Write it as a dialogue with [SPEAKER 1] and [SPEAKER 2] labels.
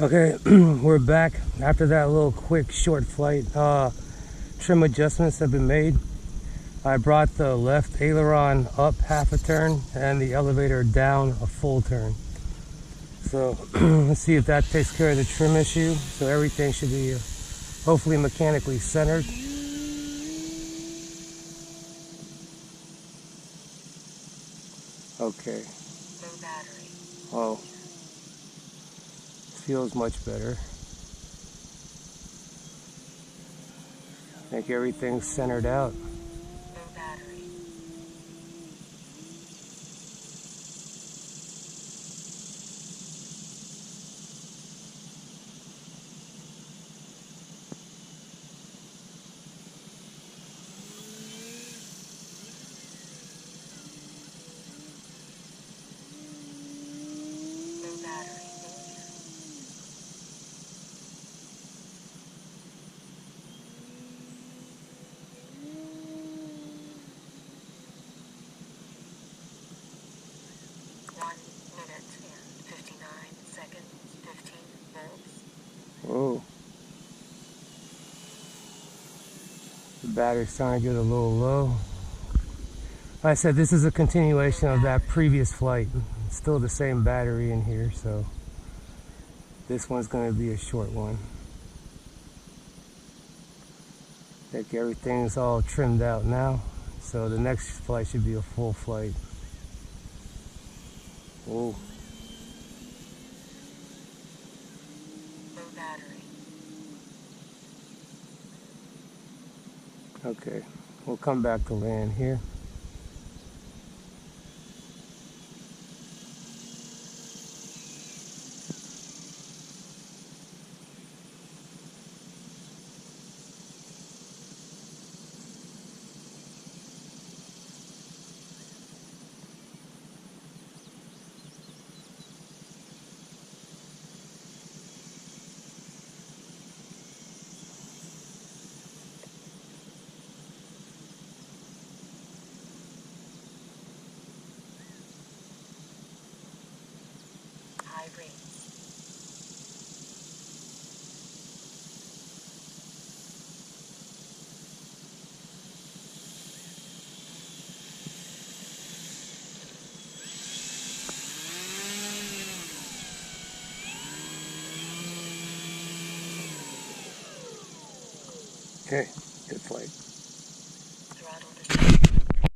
[SPEAKER 1] Okay, we're back after that little quick short flight. Trim adjustments have been made. I brought the left aileron up half a turn and the elevator down a full turn. So let's see if that takes care of the trim issue. So everything should be hopefully mechanically centered. Okay. Oh, feels much better. I think everything's centered out. Whoa. The battery's starting to get a little low. Like I said, this is a continuation of that previous flight. It's still the same battery in here, so this one's going to be a short one. I think everything's all trimmed out now, so the next flight should be a full flight. Whoa. Okay, we'll come back to land here. Okay, good flight.